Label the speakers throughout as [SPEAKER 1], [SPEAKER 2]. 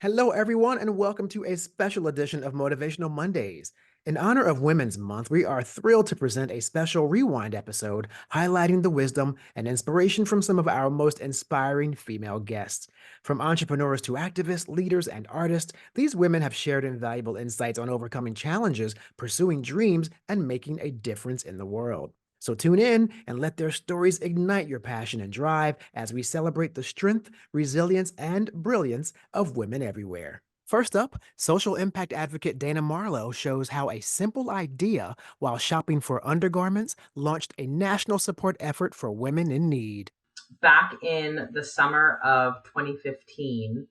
[SPEAKER 1] Hello, everyone, and welcome to a special edition of Motivational Mondays. In honor of Women's Month, we are thrilled to present a special rewind episode highlighting the wisdom and inspiration from some of our most inspiring female guests. From entrepreneurs to activists, leaders, and artists, these women have shared invaluable insights on overcoming challenges, pursuing dreams, and making a difference in the world. So tune in and let their stories ignite your passion and drive as we celebrate the strength, resilience, and brilliance of women everywhere. First up, social impact advocate Dana Marlowe shows how a simple idea while shopping for undergarments launched a national support effort for women in need.
[SPEAKER 2] Back in the summer of 2015,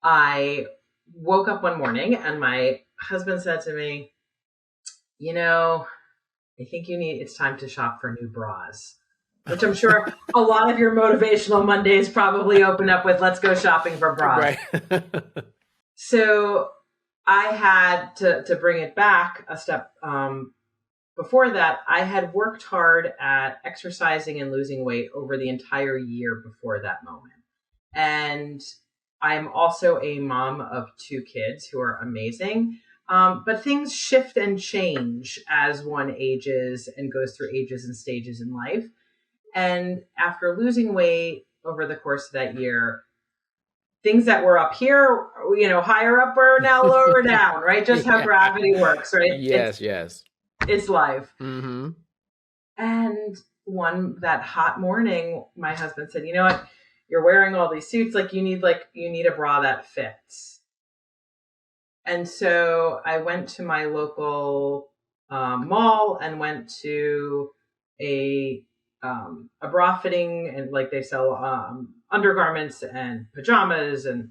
[SPEAKER 2] I woke up one morning and my husband said to me, You know, I think it's time to shop for new bras, which I'm sure a lot of your motivational Mondays probably open up with, let's go shopping for bras.
[SPEAKER 1] Right.
[SPEAKER 2] So I had to bring it back a step. Before that, I had worked hard at exercising and losing weight over the entire year before that moment. And I'm also a mom of two kids who are amazing. But things shift and change as one ages and goes through ages and stages in life. And after losing weight over the course of that year, things that were up here, higher up are now lower down, right? Just how
[SPEAKER 1] Yeah.
[SPEAKER 2] gravity works, right?
[SPEAKER 1] Yes, yes.
[SPEAKER 2] It's life.
[SPEAKER 1] Mm-hmm.
[SPEAKER 2] And that hot morning, my husband said, "You know what? You're wearing all these suits. You need a bra that fits." And so I went to my local mall and went to a a bra fitting, and like they sell undergarments and pajamas and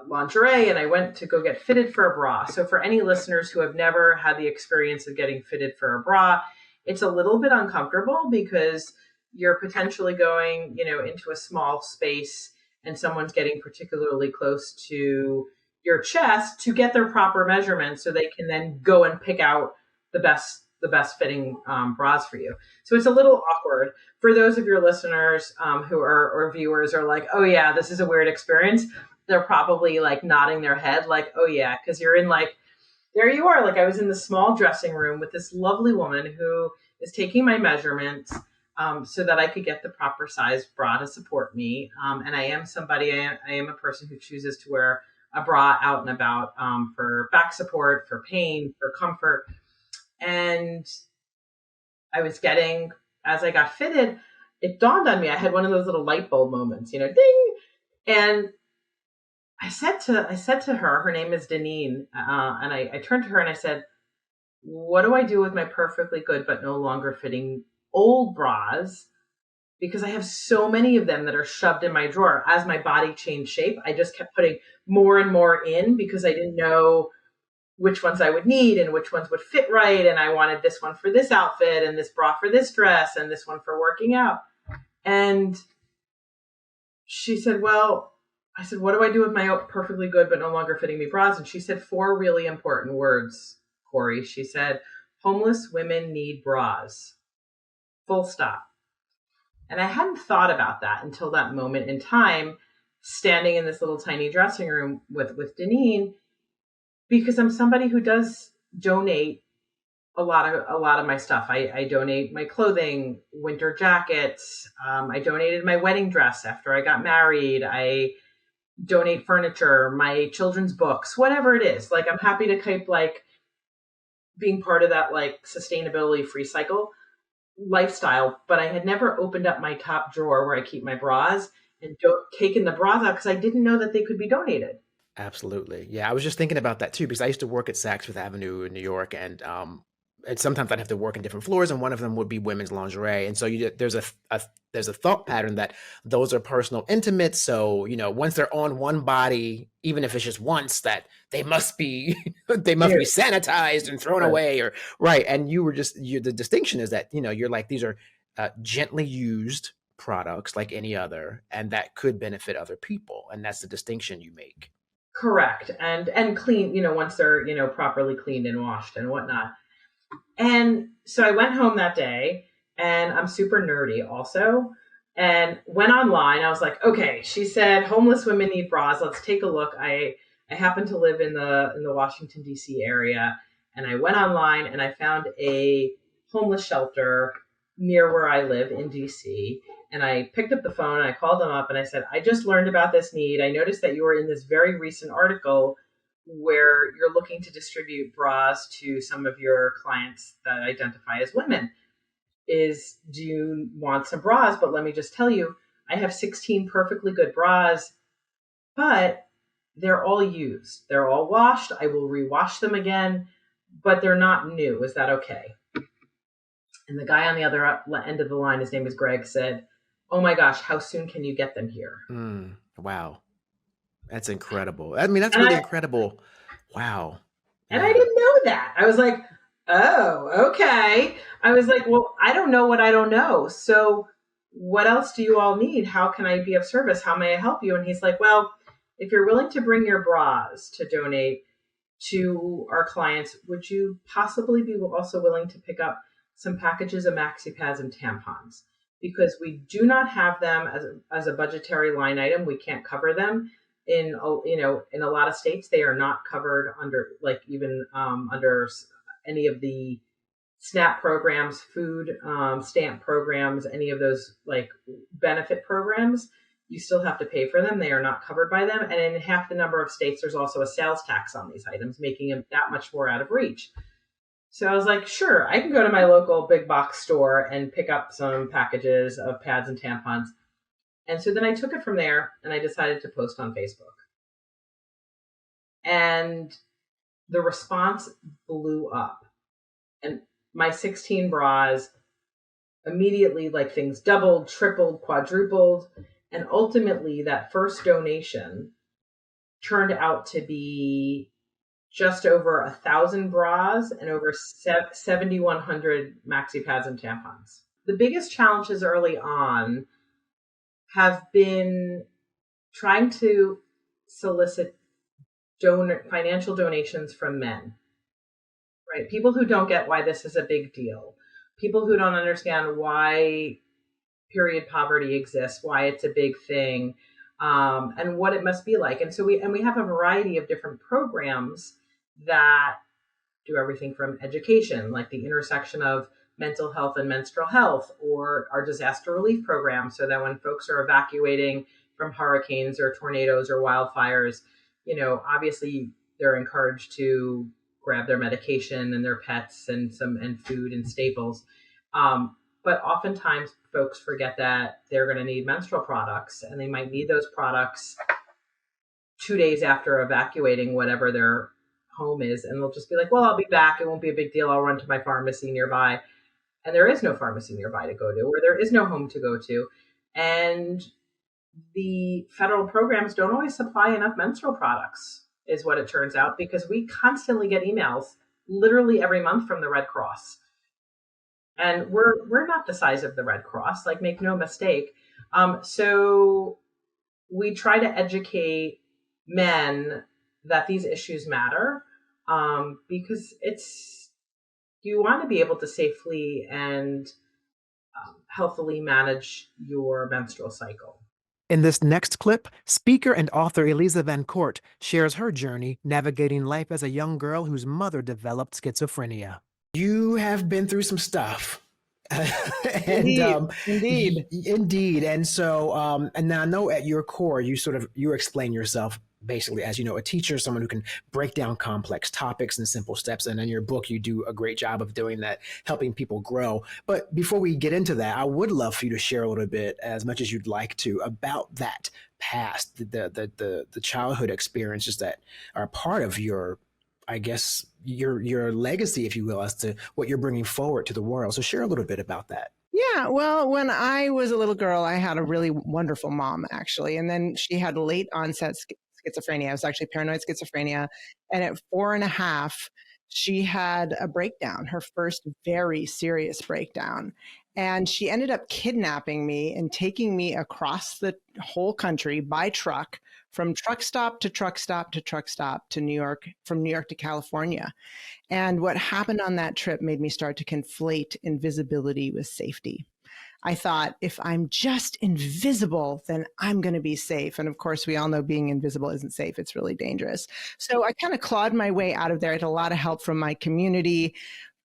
[SPEAKER 2] lingerie, and I went to go get fitted for a bra. So for any listeners who have never had the experience of getting fitted for a bra, it's a little bit uncomfortable because you're potentially going, into a small space and someone's getting particularly close to your chest to get their proper measurements so they can then go and pick out the best fitting bras for you. So it's a little awkward for those of your listeners who are or viewers are like, oh yeah, this is a weird experience. They're probably like nodding their head like, oh yeah, because you're in like, there you are. Like I was in the small dressing room with this lovely woman who is taking my measurements so that I could get the proper size bra to support me. And I am a person who chooses to wear a bra out and about for back support, for pain, for comfort. And as I got fitted, it dawned on me, I had one of those little light bulb moments, ding. And I said to her name is Deneen, and I turned to her and I said, what do I do with my perfectly good but no longer fitting old bras? Because I have so many of them that are shoved in my drawer. As my body changed shape, I just kept putting more and more in because I didn't know which ones I would need and which ones would fit right. And I wanted this one for this outfit and this bra for this dress and this one for working out. And she said, well, I said, what do I do with my perfectly good but no longer fitting me bras? And she said four really important words, Corey. She said, homeless women need bras. Full stop. And I hadn't thought about that until that moment in time, standing in this little tiny dressing room with Deneen, because I'm somebody who does donate a lot of my stuff. I donate my clothing, winter jackets. I donated my wedding dress after I got married. I donate furniture, my children's books, whatever it is. Like I'm happy to keep like being part of that like sustainability free cycle lifestyle, but I had never opened up my top drawer where I keep my bras and taken the bras out because I didn't know that they could be donated.
[SPEAKER 1] Absolutely. Yeah, I was just thinking about that too because I used to work at Saks Fifth Avenue in New York, and sometimes I'd have to work in different floors, and one of them would be women's lingerie. And so there's a thought pattern that those are personal intimates. So once they're on one body, even if it's just once, that they must be they must be
[SPEAKER 2] Dude,
[SPEAKER 1] sanitized and thrown
[SPEAKER 2] right.
[SPEAKER 1] away, or right. And the distinction is that you're like these are gently used products like any other, and that could benefit other people, and that's the distinction you make.
[SPEAKER 2] Correct. And clean, once they're, properly cleaned and washed and whatnot. And so I went home that day and I'm super nerdy also. and went online. I was like, okay, she said homeless women need bras. Let's take a look. I happen to live in the Washington D.C. area, and I went online and I found a homeless shelter near where I live in D.C. And I picked up the phone and I called them up and I said, I just learned about this need. I noticed that you were in this very recent article where you're looking to distribute bras to some of your clients that identify as women. Do you want some bras? But let me just tell you, I have 16 perfectly good bras, but they're all used. They're all washed. I will rewash them again, but they're not new. Is that okay? And the guy on the other end of the line, his name is Greg, said, oh my gosh, how soon can you get them here?
[SPEAKER 1] Wow. That's incredible. I mean, that's
[SPEAKER 2] And
[SPEAKER 1] really
[SPEAKER 2] I
[SPEAKER 1] incredible. Wow.
[SPEAKER 2] and I
[SPEAKER 1] Yeah.
[SPEAKER 2] didn't know that. I was like, oh, okay. I was like, well, I don't know what I don't know. So what else do you all need? How can I be of service? How may I help you? And he's like, well, if you're willing to bring your bras to donate to our clients, would you possibly be also willing to pick up some packages of maxi pads and tampons? Because we do not have them as a budgetary line item. We can't cover them in a lot of states. They are not covered under like even under any of the SNAP programs, food stamp programs, any of those like benefit programs. You still have to pay for them. They are not covered by them. And in half the number of states, there's also a sales tax on these items, making them that much more out of reach. So I was like, sure, I can go to my local big box store and pick up some packages of pads and tampons. And so then I took it from there and I decided to post on Facebook. And the response blew up. And my 16 bras immediately, like, things doubled, tripled, quadrupled. And ultimately, that first donation turned out to be just over 1,000 bras and over 7,100 maxi pads and tampons. The biggest challenges early on have been trying to solicit financial donations from men, right? People who don't get why this is a big deal, people who don't understand why period poverty exists, why it's a big thing, and what it must be like. And so we have a variety of different programs that do everything from education, like the intersection of mental health and menstrual health, or our disaster relief program, so that when folks are evacuating from hurricanes or tornadoes or wildfires, obviously they're encouraged to grab their medication and their pets and food and staples. But oftentimes folks forget that they're going to need menstrual products, and they might need those products 2 days after evacuating whatever their home is, and they'll just be like, well, I'll be back, it won't be a big deal, I'll run to my pharmacy nearby. And there is no pharmacy nearby to go to, or there is no home to go to. And the federal programs don't always supply enough menstrual products, is what it turns out, because we constantly get emails literally every month from the Red Cross. And we're not the size of the Red Cross, like, make no mistake. So we try to educate men that these issues matter, because you want to be able to safely and healthily manage your menstrual cycle.
[SPEAKER 1] In this next clip, speaker and author Eliza Van Court shares her journey navigating life as a young girl whose mother developed schizophrenia. You have been through some stuff. and
[SPEAKER 3] Indeed.
[SPEAKER 1] indeed. And so, and now I know at your core, you explain yourself basically as, a teacher, someone who can break down complex topics in simple steps. And in your book, you do a great job of doing that, helping people grow. But before we get into that, I would love for you to share a little bit, as much as you'd like to, about that past, the childhood experiences that are part of your, I guess, your legacy, if you will, as to what you're bringing forward to the world. So share a little bit about that.
[SPEAKER 3] Yeah, well, when I was a little girl, I had a really wonderful mom, actually. And then she had late onset schizophrenia. It was actually paranoid schizophrenia. And at 4.5, she had a breakdown, her first very serious breakdown. And she ended up kidnapping me and taking me across the whole country by truck, from truck stop to truck stop to truck stop to New York, from New York to California. And what happened on that trip made me start to conflate invisibility with safety. I thought, if I'm just invisible, then I'm going to be safe. And of course, we all know being invisible isn't safe. It's really dangerous. So I kind of clawed my way out of there. I had a lot of help from my community,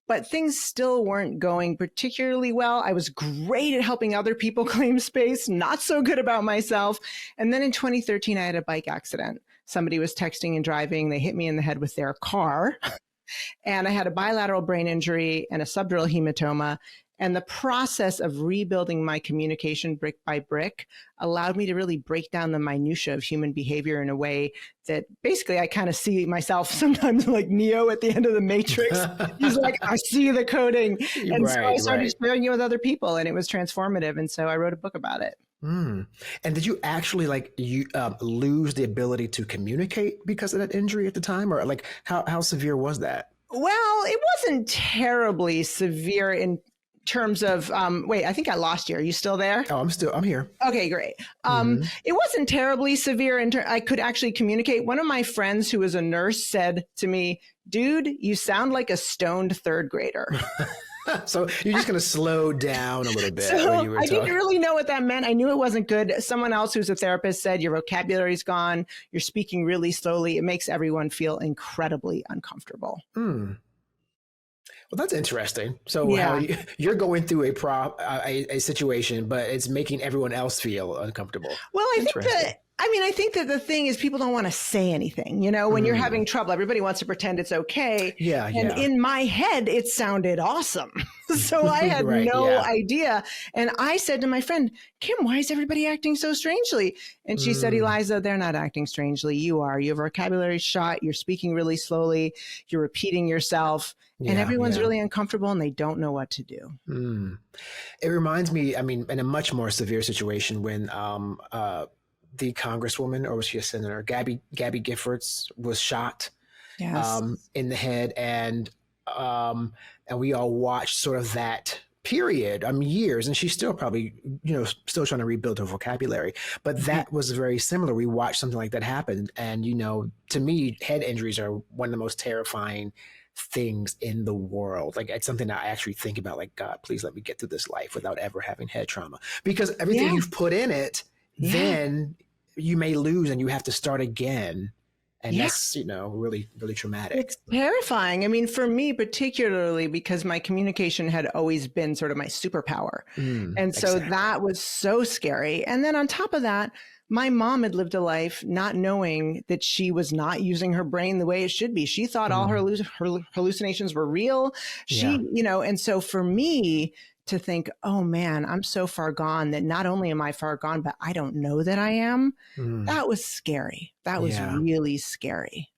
[SPEAKER 3] but things still weren't going particularly well. I was great at helping other people claim space, not so good about myself. And then in 2013, I had a bike accident. Somebody was texting and driving. They hit me in the head with their car. And I had a bilateral brain injury and a subdural hematoma. And the process of rebuilding my communication brick by brick allowed me to really break down the minutia of human behavior in a way that basically I kind of see myself sometimes like Neo at the end of the Matrix. He's like, I see the coding. And so I started sharing it with other people, and it was transformative. And so I wrote a book about it.
[SPEAKER 1] And did you actually lose the ability to communicate because of that injury at the time, or like how severe was that?
[SPEAKER 3] Well, it wasn't terribly severe in terms of wait, I think I lost you. Are you still there?
[SPEAKER 1] Oh, I'm here.
[SPEAKER 3] Okay, great. It wasn't terribly severe. I could actually communicate. One of my friends who was a nurse said to me, dude, you sound like a stoned third grader.
[SPEAKER 1] So you're just going to slow down a little bit.
[SPEAKER 3] So
[SPEAKER 1] when you were
[SPEAKER 3] I didn't really know what that meant. I knew it wasn't good. Someone else who's a therapist said your vocabulary's gone. You're speaking really slowly. It makes everyone feel incredibly uncomfortable.
[SPEAKER 1] Well, that's interesting. So how you're going through a situation, but it's making everyone else feel uncomfortable.
[SPEAKER 3] Well, I think that the thing is people don't want to say anything. You know, when you're having trouble, everybody wants to pretend it's okay. And in my head, it sounded awesome. So I had no idea. And I said to my friend, Kim, why is everybody acting so strangely? And she said, Eliza, they're not acting strangely. You are. Your vocabulary shot. You're speaking really slowly. You're repeating yourself. And everyone's really uncomfortable and they don't know what to do.
[SPEAKER 1] It reminds me, I mean, in a much more severe situation when the congresswoman, or was she a senator, Gabby Giffords was shot in the head. And we all watched sort of that period, years, and she's still probably, still trying to rebuild her vocabulary. But that was very similar. We watched something like that happen. And, to me, head injuries are one of the most terrifying things in the world. Like, it's something that I actually think about, like, God, please let me get through this life without ever having head trauma, because everything you've put in it, then you may lose and you have to start again. And that's, really, really traumatic.
[SPEAKER 3] It's terrifying. I mean, for me, particularly because my communication had always been sort of my superpower. And so that was so scary. And then on top of that, my mom had lived a life not knowing that she was not using her brain the way it should be. She thought all her hallucinations were real. And so for me to think, oh man, I'm so far gone that not only am I far gone, but I don't know that I am. That was scary. That was really scary.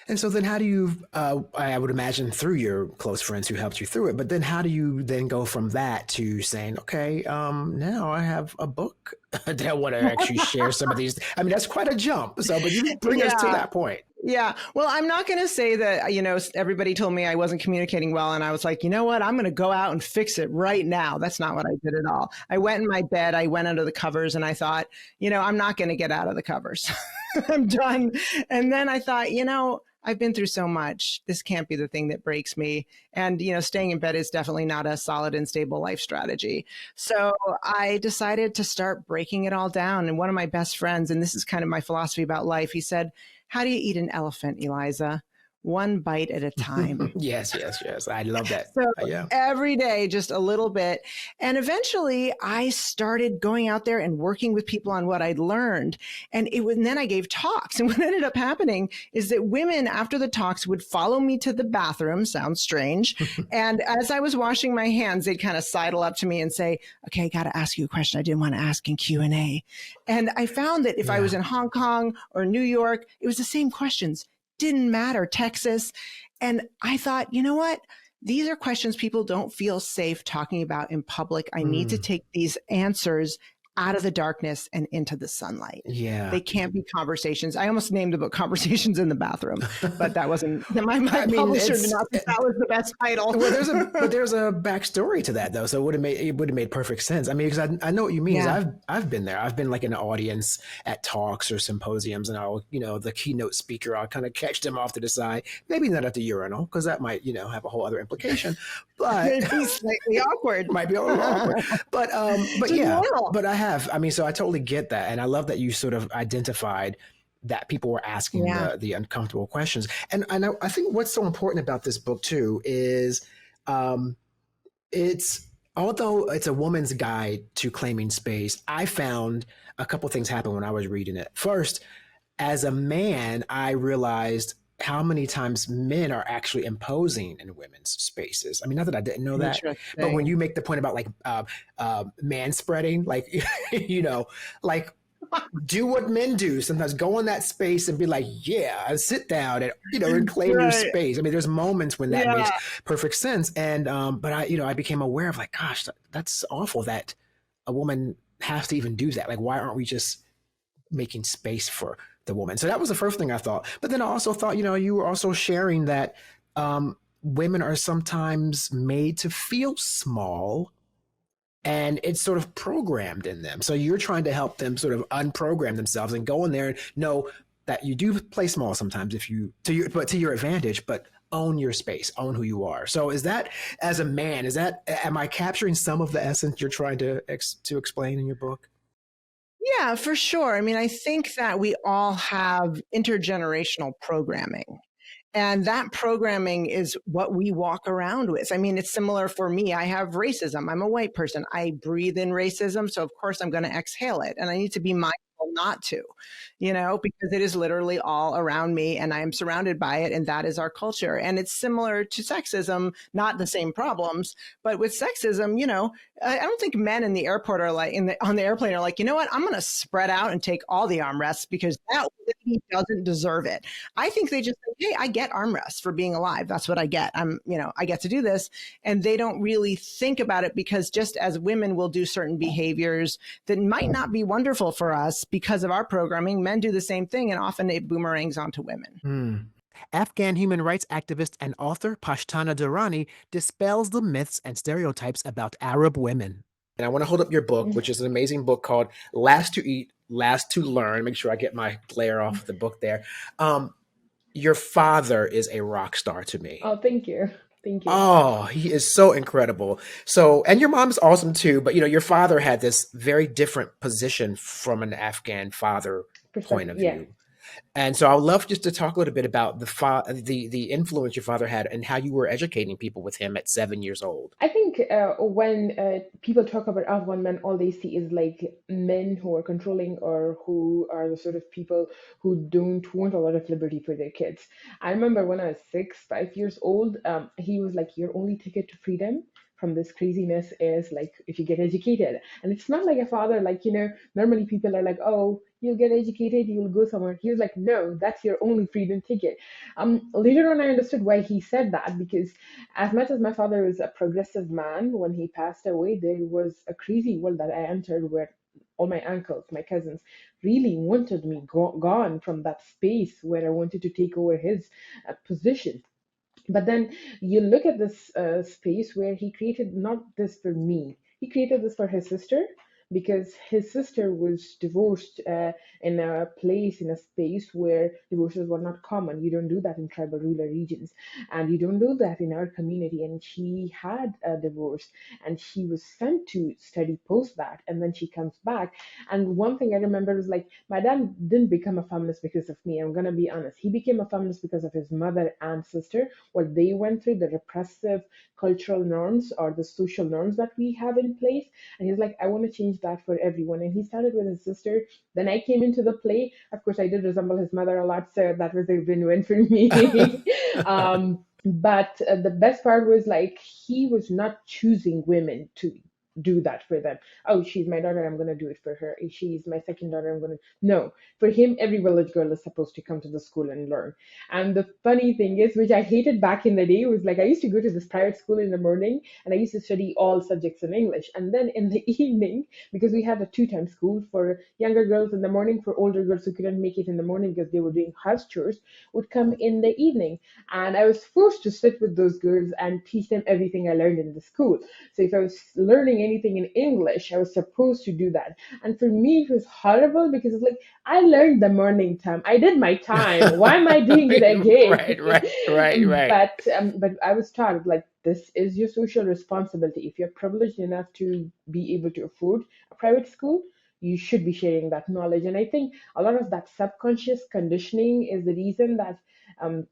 [SPEAKER 1] And so then how do you, I would imagine through your close friends who helped you through it, but then how do you then go from that to saying, okay, now I have a book that I want to actually share some of these. I mean, that's quite a jump. So, but you bring us to that point.
[SPEAKER 3] Yeah. Well, I'm not going to say that, everybody told me I wasn't communicating well. And I was like, you know what? I'm going to go out and fix it right now. That's not what I did at all. I went in my bed, I went under the covers, and I thought, I'm not going to get out of the covers. I'm done. And then I thought, I've been through so much. This can't be the thing that breaks me. And, staying in bed is definitely not a solid and stable life strategy. So I decided to start breaking it all down. And one of my best friends, and this is kind of my philosophy about life, he said, how do you eat an elephant, Eliza? One bite at a time.
[SPEAKER 1] Yes. I love that.
[SPEAKER 3] So every day, just a little bit. And eventually I started going out there and working with people on what I'd learned. And then I gave talks. And what ended up happening is that women after the talks would follow me to the bathroom. Sounds strange. And as I was washing my hands, they'd kind of sidle up to me and say, okay, I got to ask you a question I didn't want to ask in Q&A. And I found that if I was in Hong Kong or New York, it was the same questions. Didn't matter, Texas. And I thought, you know what? These are questions people don't feel safe talking about in public. I need to take these answers out of the darkness and into the sunlight.
[SPEAKER 1] Yeah.
[SPEAKER 3] They can't be conversations. I almost named the book Conversations in the Bathroom, but that wasn't, my
[SPEAKER 1] I mean,
[SPEAKER 3] publisher did not think that was the best title.
[SPEAKER 1] Well, there's a backstory to that though, so it would have made perfect sense. I mean, because I know what you mean.
[SPEAKER 3] Yeah.
[SPEAKER 1] I've been there. I've been like in an audience at talks or symposiums, and I'll the keynote speaker, I'll kind of catch them off to the side, maybe not at the urinal because that might have a whole other implication, but
[SPEAKER 3] It'd be slightly awkward.
[SPEAKER 1] might be a little awkward. But
[SPEAKER 3] Just
[SPEAKER 1] yeah,
[SPEAKER 3] a little.
[SPEAKER 1] but I have. I mean, so I totally get that, and I love that you sort of identified that people were asking
[SPEAKER 3] Yeah.
[SPEAKER 1] the uncomfortable questions. And I think what's so important about this book too is it's although it's a woman's guide to claiming space, I found a couple things happen when I was reading it. First, as a man, I realized how many times men are actually imposing in women's spaces. I mean, not that I didn't know that, but when you make the point about like man spreading, like like do what men do sometimes, go in that space and be like, yeah, and sit down and and claim your space. I mean, there's moments when that makes perfect sense. And but I became aware of like, gosh, that's awful that a woman has to even do that. Like, why aren't we just making space for the woman? So that was the first thing I thought. But then I also thought, you were also sharing that women are sometimes made to feel small, and it's sort of programmed in them. So you're trying to help them sort of unprogram themselves and go in there and know that you do play small sometimes to your advantage, but own your space, own who you are. So is that, as a man, am I capturing some of the essence you're trying to explain in your book?
[SPEAKER 3] Yeah, for sure. I mean, I think that we all have intergenerational programming. And that programming is what we walk around with. I mean, it's similar for me. I have racism. I'm a white person. I breathe in racism. So, of course, I'm going to exhale it. And I need to be mindful not to, because it is literally all around me and I am surrounded by it. And that is our culture. And it's similar to sexism, not the same problems, but with sexism, I don't think men in the airport are like on the airplane are like, you know what, I'm going to spread out and take all the armrests because that lady doesn't deserve it. I think they just say, hey, I get armrests for being alive. That's what I get. I get to do this. And they don't really think about it because just as women will do certain behaviors that might not be wonderful for us because of our programming, men do the same thing. And often it boomerangs onto women.
[SPEAKER 1] Afghan human rights activist and author Pashtana Durrani dispels the myths and stereotypes about Arab women. And I want to hold up your book, which is an amazing book called Last to Eat, Last to Learn. Make sure I get my glare off the book there. Your father is a rock star to me.
[SPEAKER 4] Oh, thank you. Thank you.
[SPEAKER 1] Oh, he is so incredible. So, and your mom's awesome too, but your father had this very different position from an Afghan father point of view.
[SPEAKER 4] Yeah.
[SPEAKER 1] And so I would love just to talk a little bit about the influence your father had and how you were educating people with him at 7 years old.
[SPEAKER 4] I think when people talk about Afghan men, all they see is like men who are controlling or who are the sort of people who don't want a lot of liberty for their kids. I remember when I was 5 years old, he was like, your only ticket to freedom from this craziness is like if you get educated. And it's not like a father, like, normally people are like, oh, you'll get educated, you'll go somewhere. He was like, no, that's your only freedom ticket. Later on, I understood why he said that, because as much as my father was a progressive man, when he passed away, there was a crazy world that I entered where all my uncles, my cousins, really wanted me gone from that space where I wanted to take over his position. But then you look at this space where he created not this for me, he created this for his sister, because his sister was divorced in a place, in a space where divorces were not common. You don't do that in tribal rural regions, and you don't do that in our community. And she had a divorce, and she was sent to study post that, and then she comes back. And one thing I remember was like, my dad didn't become a feminist because of me. I'm gonna be honest. He became a feminist because of his mother and sister, what they went through, the repressive cultural norms or the social norms that we have in place. And he's like, I want to change that for everyone. And he started with his sister. Then I came into the play. Of course, I did resemble his mother a lot, so that was a win-win for me. But the best part was like he was not choosing women to do that for them. Oh, she's my daughter, I'm going to do it for her. She's my second daughter, I'm going to. No, for him, every village girl is supposed to come to the school and learn. And the funny thing is, which I hated back in the day, was like I used to go to this private school in the morning and I used to study all subjects in English. And then in the evening, because we had a two-time school for younger girls in the morning, for older girls who couldn't make it in the morning because they were doing house chores, would come in the evening. And I was forced to sit with those girls and teach them everything I learned in the school. So if I was learning anything in English, I was supposed to do that. And for me, it was horrible because it's like, I learned the morning time. I did my time. Why am I doing it
[SPEAKER 1] Right, right, right,
[SPEAKER 4] again?
[SPEAKER 1] right.
[SPEAKER 4] But I was taught like this is your social responsibility. If you're privileged enough to be able to afford a private school, you should be sharing that knowledge. And I think a lot of that subconscious conditioning is the reason that um,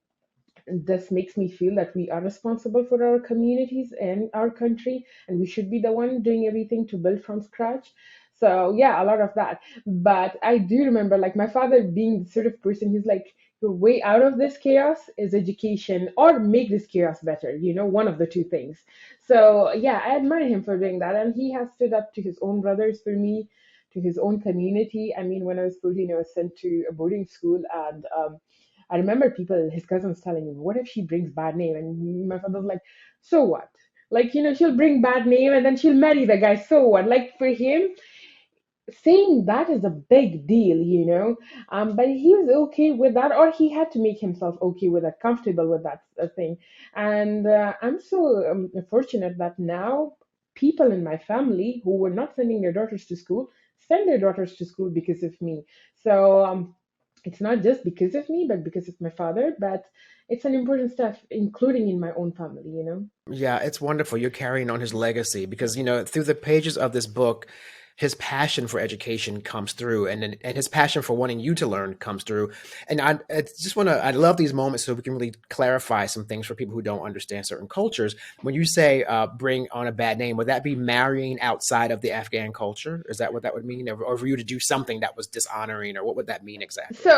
[SPEAKER 4] this makes me feel that we are responsible for our communities and our country, and we should be the one doing everything to build from scratch. So yeah, a lot of that. But I do remember like my father being the sort of person who's like, your way out of this chaos is education or make this chaos better, one of the two things. So yeah, I admire him for doing that, and he has stood up to his own brothers for me, to his own community. I mean, when I was 14, I was sent to a boarding school, and I remember people, his cousins telling him, what if she brings bad name? And my father was like, so what? Like, she'll bring bad name and then she'll marry the guy. So what? Like for him, saying that is a big deal. But he was okay with that, or he had to make himself okay with that, comfortable with that thing. And I'm so fortunate that now people in my family who were not sending their daughters to school send their daughters to school because of me. So it's not just because of me, but because of my father. But it's an important step, including in my own family.
[SPEAKER 1] Yeah, it's wonderful. You're carrying on his legacy because, through the pages of this book, his passion for education comes through, and his passion for wanting you to learn comes through. And I just want to, I love these moments so we can really clarify some things for people who don't understand certain cultures. When you say bring on a bad name, would that be marrying outside of the Afghan culture? Is that what that would mean? Or for you to do something that was dishonoring, or what would that mean
[SPEAKER 4] So
[SPEAKER 1] exactly?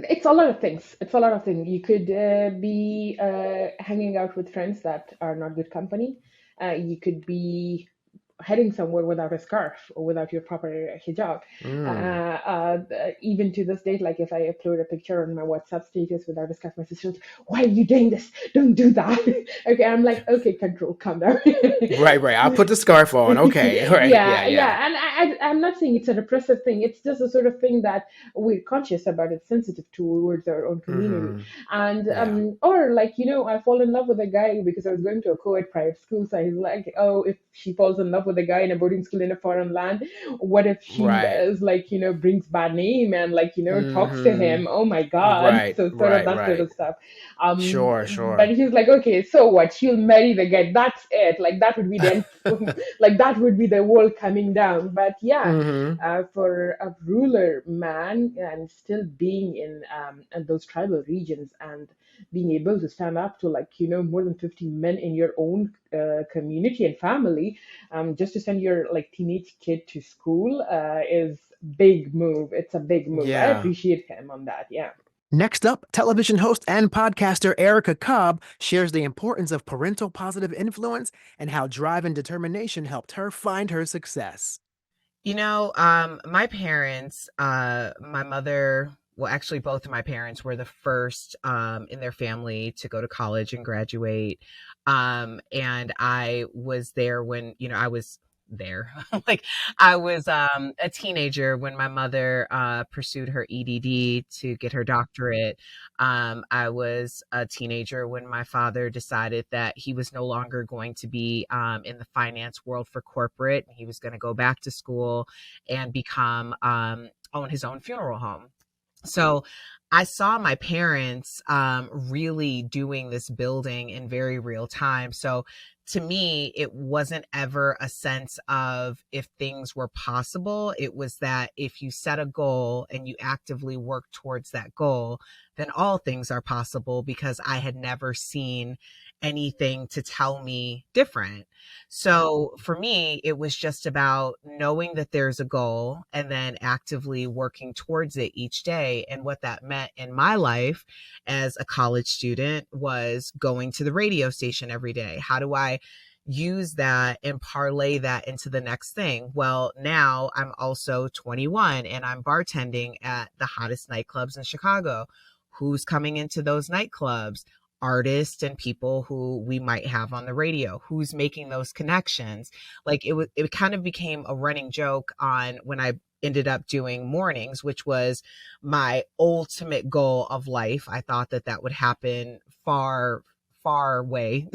[SPEAKER 4] it's a lot of things. It's a lot of things. You could be hanging out with friends that are not good company. You could be heading somewhere without a scarf or without your proper hijab.
[SPEAKER 1] Mm.
[SPEAKER 4] Even to this date, like if I upload a picture on my WhatsApp status without a scarf, my sister's, why are you doing this? Don't do that. Okay, I'm like, okay, control, calm down.
[SPEAKER 1] Right, right. I'll put the scarf on. Okay. Right. Yeah,
[SPEAKER 4] Yeah,
[SPEAKER 1] yeah.
[SPEAKER 4] yeah, and I'm not saying it's a repressive thing. It's just a sort of thing that we're conscious about. It's sensitive towards our own community,
[SPEAKER 1] Hmm.
[SPEAKER 4] and
[SPEAKER 1] Yeah.
[SPEAKER 4] or like I fall in love with a guy because I was going to a co-ed private school. So he's like, oh, if she falls in love with a guy in a boarding school in a foreign land, what if she
[SPEAKER 1] Right.
[SPEAKER 4] is like brings bad name and like talks to
[SPEAKER 1] Hmm.
[SPEAKER 4] him? Oh my God!
[SPEAKER 1] Right,
[SPEAKER 4] So sort of
[SPEAKER 1] right,
[SPEAKER 4] that sort
[SPEAKER 1] right.
[SPEAKER 4] of stuff.
[SPEAKER 1] Sure,
[SPEAKER 4] But
[SPEAKER 1] sure.
[SPEAKER 4] he's like, okay, so what? She'll marry the guy. That's it. Like that would be the end. Like that would be the world coming down. But yeah,
[SPEAKER 1] Hmm.
[SPEAKER 4] for a ruler man and still being in those tribal regions and being able to stand up to like more than 50 men in your own community and family, just to send your like teenage kid to school is big move. It's a big move. I
[SPEAKER 1] Yeah.
[SPEAKER 4] appreciate him on that. Yeah.
[SPEAKER 1] Next up, television host and podcaster Erica Cobb shares the importance of parental positive influence and how drive and determination helped her find her success.
[SPEAKER 5] My parents, my mother, well, actually, both of my parents were the first in their family to go to college and graduate. And I was there when, I was there. Like, I was a teenager when my mother pursued her EDD to get her doctorate. I was a teenager when my father decided that he was no longer going to be in the finance world for corporate. He was going to go back to school and become own his own funeral home. So I saw my parents really doing this building in very real time. So to me, it wasn't ever a sense of if things were possible. It was that if you set a goal and you actively work towards that goal, then all things are possible because I had never seen anything to tell me different. So for me, it was just about knowing that there's a goal and then actively working towards it each day. And what that meant in my life as a college student was going to the radio station every day. How do I use that and parlay that into the next thing. Well, now I'm also 21 and I'm bartending at the hottest nightclubs in Chicago. Who's coming into those nightclubs? Artists and people who we might have on the radio. Who's making those connections? Like it kind of became a running joke on when I ended up doing mornings, which was my ultimate goal of life. I thought that that would happen far away.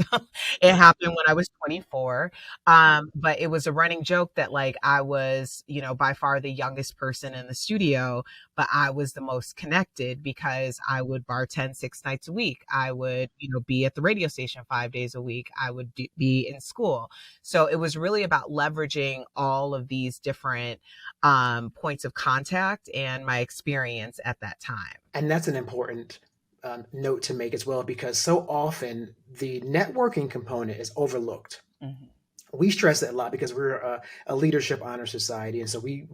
[SPEAKER 5] It happened when I was 24. But it was a running joke that like I was, you know, by far the youngest person in the studio, but I was the most connected because I would bartend 6 nights a week. I would, you know, be at the radio station 5 days a week. I would be in school. So it was really about leveraging all of these different points of contact and my experience at that time.
[SPEAKER 1] And that's an important note to make as well, because so often the networking component is overlooked.
[SPEAKER 5] Mm-hmm.
[SPEAKER 1] We stress it a lot because we're a leadership honor society, and so we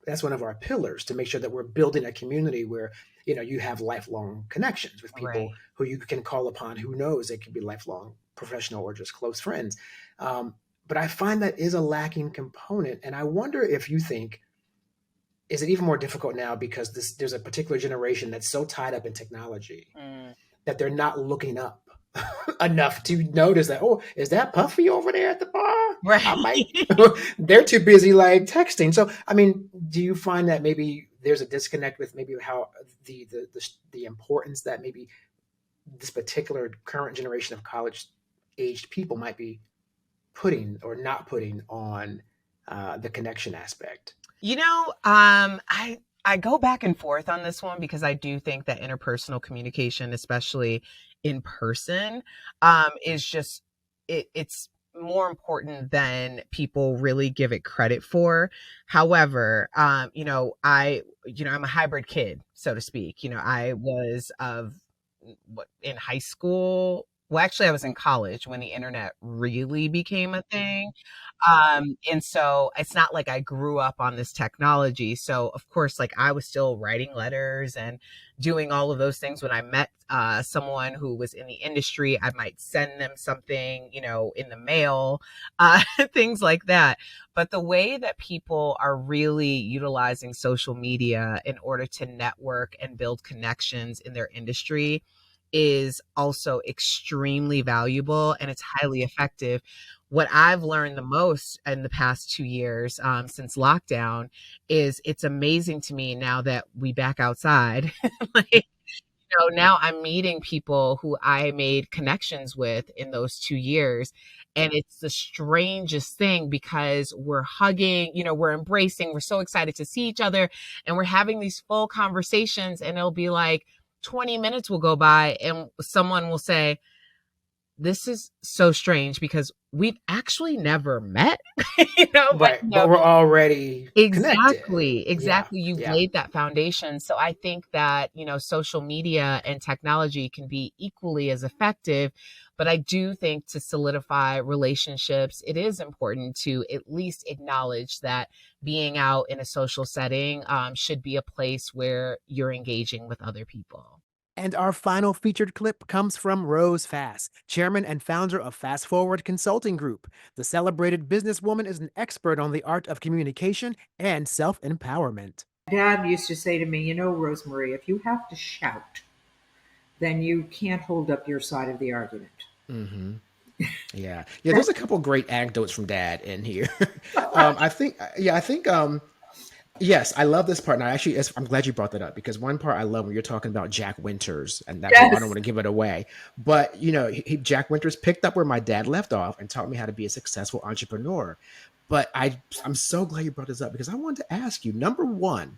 [SPEAKER 1] that's one of our pillars, to make sure that we're building a community where, you know, you have lifelong connections with people
[SPEAKER 5] Right.
[SPEAKER 1] who you can call upon. Who knows, they could be lifelong professional or just close friends. But I find that is a lacking component, and I wonder if you think, is it even more difficult now because there's a particular generation that's so tied up in technology
[SPEAKER 5] Mm.
[SPEAKER 1] that they're not looking up enough to notice that, oh, is that Puffy over there at the bar? I might.
[SPEAKER 5] Right.
[SPEAKER 1] They're too busy like texting. So, I mean, do you find that maybe there's a disconnect with maybe how the importance that maybe this particular current generation of college aged people might be putting or not putting on the connection aspect?
[SPEAKER 5] You know, I go back and forth on this one because I do think that interpersonal communication, especially in person, is just it's more important than people really give it credit for. However, I'm a hybrid kid, so to speak. You know, I was of what in high school. Well, actually, I was in college when the internet really became a thing. And so it's not like I grew up on this technology. So of course, like I was still writing letters and doing all of those things. When I met someone who was in the industry, I might send them something, you know, in the mail, things like that. But the way that people are really utilizing social media in order to network and build connections in their industry is also extremely valuable and it's highly effective. What I've learned the most in the past 2 years since lockdown is it's amazing to me now that we back outside. Like, now I'm meeting people who I made connections with in those 2 years. And it's the strangest thing because we're hugging, you know, we're embracing, we're so excited to see each other, and we're having these full conversations. And it'll be like 20 minutes will go by, and someone will say, this is so strange because we've actually never met, but
[SPEAKER 1] Right, but we're already connected.
[SPEAKER 5] exactly,
[SPEAKER 1] Yeah,
[SPEAKER 5] exactly. You've
[SPEAKER 1] yeah.
[SPEAKER 5] laid that foundation. So I think that, social media and technology can be equally as effective. But I do think to solidify relationships, it is important to at least acknowledge that being out in a social setting should be a place where you're engaging with other people.
[SPEAKER 1] And our final featured clip comes from Rose Fass, chairman and founder of Fast Forward Consulting Group. The celebrated businesswoman is an expert on the art of communication and self-empowerment.
[SPEAKER 6] Dad used to say to me, Rosemary, if you have to shout, then you can't hold up your side of the argument.
[SPEAKER 1] Mm-hmm. Yeah. Yeah, there's a couple great anecdotes from Dad in here. I think yes, I love this part. And I'm glad you brought that up, because one part I love when you're talking about Jack Winters, and that's I don't
[SPEAKER 6] Yes.
[SPEAKER 1] want to give it away, but Jack Winters picked up where my dad left off and taught me how to be a successful entrepreneur. But I'm so glad you brought this up, because I wanted to ask you, number one,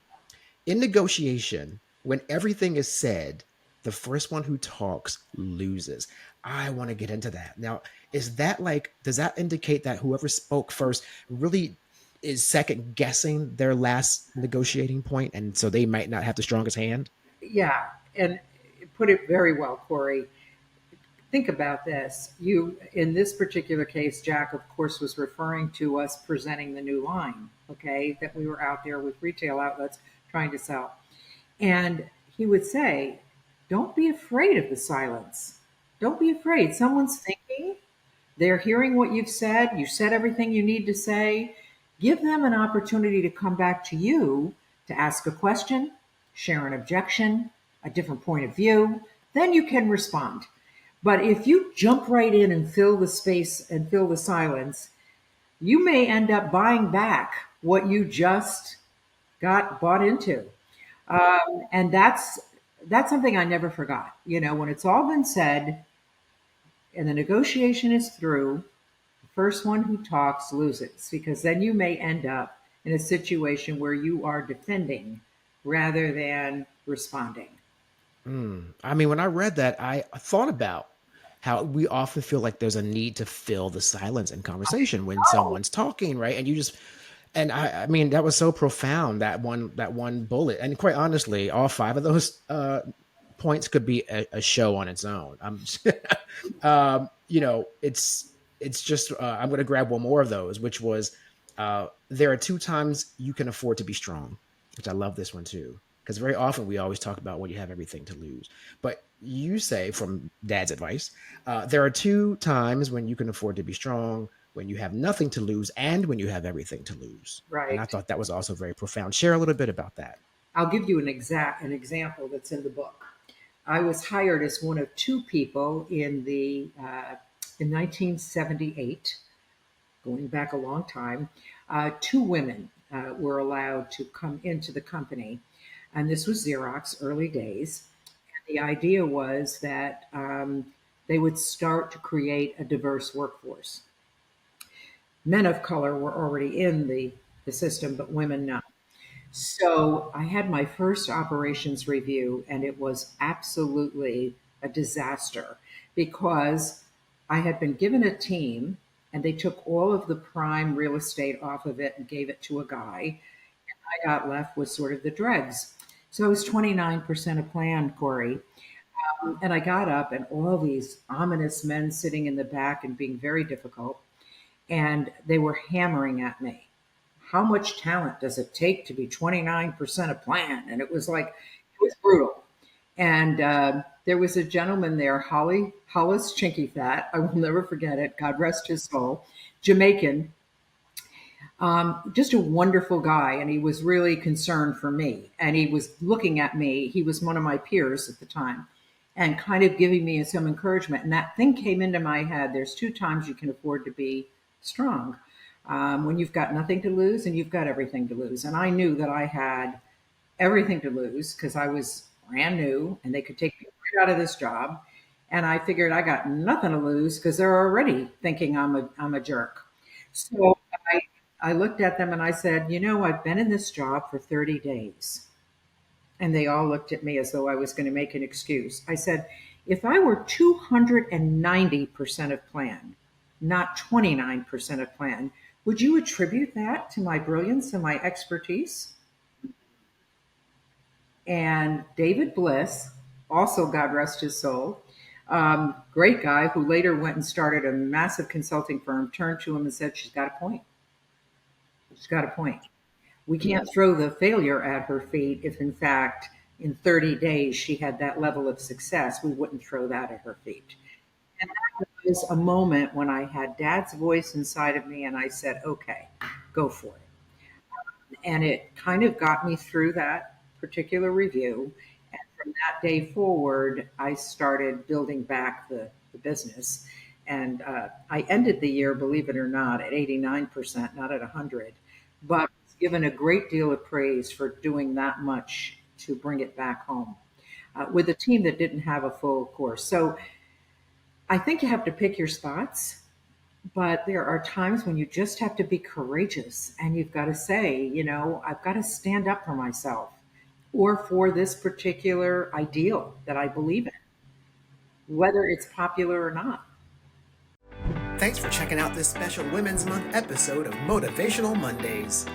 [SPEAKER 1] in negotiation, when everything is said, the first one who talks loses. I want to get into that. Now, does that indicate that whoever spoke first really is second guessing their last negotiating point, and so they might not have the strongest hand?
[SPEAKER 6] Yeah. And put it very well, Corey. Think about this. In this particular case, Jack, of course, was referring to us presenting the new line, okay, that we were out there with retail outlets trying to sell. And he would say, don't be afraid of the silence. Don't be afraid. Someone's thinking, They're hearing what you've said. You said everything you need to say. Give them an opportunity to come back to you to ask a question, share an objection, a different point of view. Then you can respond. But if you jump right in and fill the space and fill the silence, you may end up buying back what you just got bought into. And that's something I never forgot. When it's all been said and the negotiation is through, the first one who talks loses, because then you may end up in a situation where you are defending rather than responding.
[SPEAKER 1] I mean, when I read that, I thought about how we often feel like there's a need to fill the silence in conversation when
[SPEAKER 6] Oh,
[SPEAKER 1] someone's talking, right? And you just, and I mean, that was so profound, that one bullet. And quite honestly, all five of those points could be a show on its own. It's just I'm going to grab one more of those, which was there are two times you can afford to be strong, which I love this one too, because very often we always talk about when you have everything to lose, but you say from Dad's advice, there are two times when you can afford to be strong: when you have nothing to lose and when you have everything to lose. And I
[SPEAKER 6] right.
[SPEAKER 1] thought that was also very profound. Share a little bit about that.
[SPEAKER 6] I'll give you an example that's in the book. I was hired as one of two people in 1978, going back a long time. Two women were allowed to come into the company, and this was Xerox early days. And the idea was that they would start to create a diverse workforce. Men of color were already in the system, but women not. So I had my first operations review, and it was absolutely a disaster because I had been given a team and they took all of the prime real estate off of it and gave it to a guy. I got left with sort of the dregs. So I was 29% of plan, Corey. And I got up, and all these ominous men sitting in the back and being very difficult, and they were hammering at me. How much talent does it take to be 29% of plan? And it was like, it was brutal. And there was a gentleman there, Hollis Chinky Fat. I will never forget it. God rest his soul. Jamaican, just a wonderful guy. And he was really concerned for me. And he was looking at me. He was one of my peers at the time and kind of giving me some encouragement. And that thing came into my head. There's two times you can afford to be strong, when you've got nothing to lose and you've got everything to lose. And I knew that I had everything to lose because I was brand new and they could take me right out of this job. And I figured I got nothing to lose because they're already thinking I'm a jerk. So I looked at them and I said, I've been in this job for 30 days. And they all looked at me as though I was going to make an excuse. I said, if I were 290% of plan, not 29% of plan, would you attribute that to my brilliance and my expertise? And David Bliss, also God rest his soul, great guy who later went and started a massive consulting firm, turned to him and said, she's got a point. She's got a point. We can't throw the failure at her feet if, in fact, in 30 days she had that level of success. We wouldn't throw that at her feet. And that was a moment when I had Dad's voice inside of me and I said, okay, go for it. And it kind of got me through that particular review. And from that day forward, I started building back the business. And I ended the year, believe it or not, at 89%, not at 100, but was given a great deal of praise for doing that much to bring it back home with a team that didn't have a full course. So I think you have to pick your spots, but there are times when you just have to be courageous and you've got to say, I've got to stand up for myself or for this particular ideal that I believe in, whether it's popular or not.
[SPEAKER 1] Thanks for checking out this special Women's Month episode of Motivational Mondays.